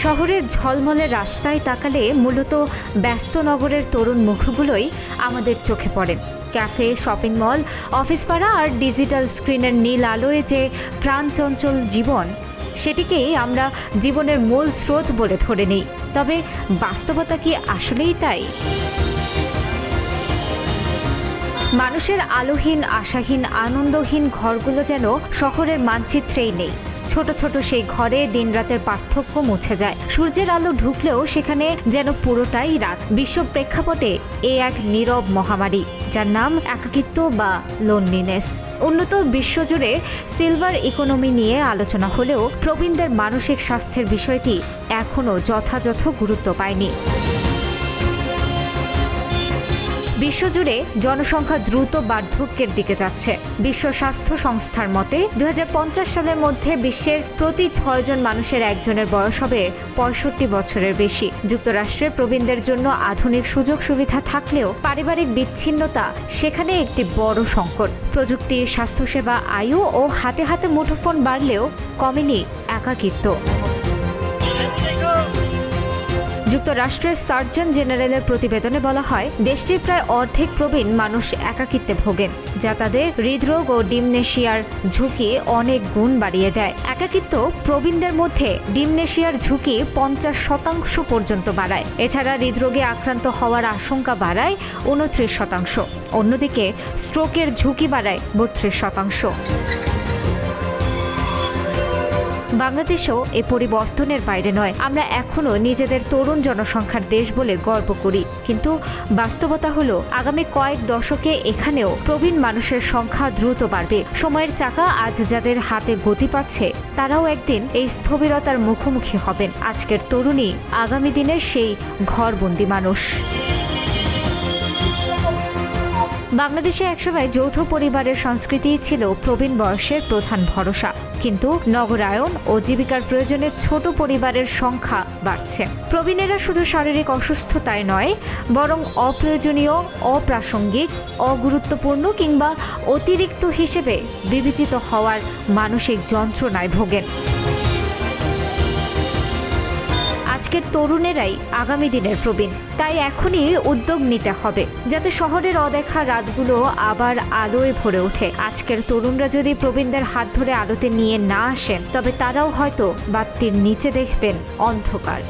শহরের ঝলমলে রাস্তায় তাকালে মূলত ব্যস্ত নগরের তরুণ মুখগুলোই আমাদের চোখে পড়ে। ক্যাফে, শপিং মল, অফিস পাড়া আর ডিজিটাল স্ক্রিনের নীল আলোয় যে প্রাণচঞ্চল জীবন, সেটিকেই আমরা জীবনের মূল স্রোত বলে ধরে নিই। তবে বাস্তবতা কি আসলেই তাই? মানুষের আলোহীন, আশাহীন, আনন্দহীন ঘরগুলো যেন শহরের মানচিত্রেই নেই। ছোট ছোট সেই ঘরে দিনরাতের পার্থক্য মুছে যায়। সূর্যের আলো ঢুকলেও সেখানে যেন পুরোটাই রাত। বিশ্ব প্রেক্ষাপটে এক নীরব মহামারী, যার নাম একাকিত্ব বা লোনলিনেস। উন্নত বিশ্বজুড়ে সিলভার ইকোনমি নিয়ে আলোচনা হলেও প্রবীণদের মানসিক স্বাস্থ্যের বিষয়টি এখনও যথাযথ গুরুত্ব পায়নি। বিশ্বজুড়ে জনসংখ্যা দ্রুত বার্ধক্যের দিকে যাচ্ছে। বিশ্ব স্বাস্থ্য সংস্থার মতে 2050 সালের মধ্যে বিশ্বের প্রতি 6 জন মানুষের একজনের বয়স হবে 65 বছরের বেশি। যুক্তরাষ্ট্রের প্রবীণদের জন্য আধুনিক সুযোগ সুবিধা থাকলেও পারিবারিক বিচ্ছিন্নতা সেখানে একটি বড় সংকট। প্রযুক্তি, স্বাস্থ্যসেবা, আয়ু ও হাতে হাতে মুঠোফোন বাড়লেও কমেনি একাকিত্ব। যুক্তরাষ্ট্রের সার্জন জেনারেলের প্রতিবেদনে বলা হয়, দেশটির প্রায় অর্ধেক প্রবীণ মানুষ একাকিত্বে ভোগেন, যা তাদের হৃদরোগ ও ডিমনেশিয়ার ঝুঁকি অনেক গুণ বাড়িয়ে দেয়। একাকিত্ব প্রবীণদের মধ্যে ডিমনেশিয়ার ঝুঁকি 50% পর্যন্ত বাড়ায়। এছাড়া হৃদরোগে আক্রান্ত হওয়ার আশঙ্কা বাড়ায় 29%। অন্যদিকে স্ট্রোকের ঝুঁকি বাড়ায় 32%। বাংলাদেশও এ পরিবর্তনের বাইরে নয়। আমরা এখনও নিজেদের তরুণ জনসংখ্যার দেশ বলে গর্ব করি, কিন্তু বাস্তবতা হলো আগামী কয়েক দশকে এখানেও প্রবীণ মানুষের সংখ্যা দ্রুত বাড়বে। সময়ের চাকা আজ যাদের হাতে গতি পাচ্ছে, তারাও একদিন এই স্থবিরতার মুখোমুখি হবেন। আজকের তরুণী আগামী দিনের সেই ঘরবন্দি মানুষ। বাংলাদেশে একসময় যৌথ পরিবারের সংস্কৃতিই ছিল প্রবীণ বয়সের প্রধান ভরসা, কিন্তু নগরায়ন ও জীবিকার প্রয়োজনে ছোট পরিবারের সংখ্যা বাড়ছে। প্রবীণেরা শুধু শারীরিক অসুস্থতায় নয়, বরং অপ্রয়োজনীয়, অপ্রাসঙ্গিক, অগুরুত্বপূর্ণ কিংবা অতিরিক্ত হিসেবে বিবেচিত হওয়ার মানসিক যন্ত্রণায় ভোগেন। আজকের তরুণেরাই আগামী দিনের প্রবীণ। তাই এখনই উদ্যোগ নিতে হবে, যাতে শহরের অদেখা রাতগুলো আবার আলোয় ভরে ওঠে। আজকের তরুণরা যদি প্রবীণদের হাত ধরে আলোতে নিয়ে না আসেন, তবে তারাও হয়তো বাতির নিচে দেখবেন অন্ধকার।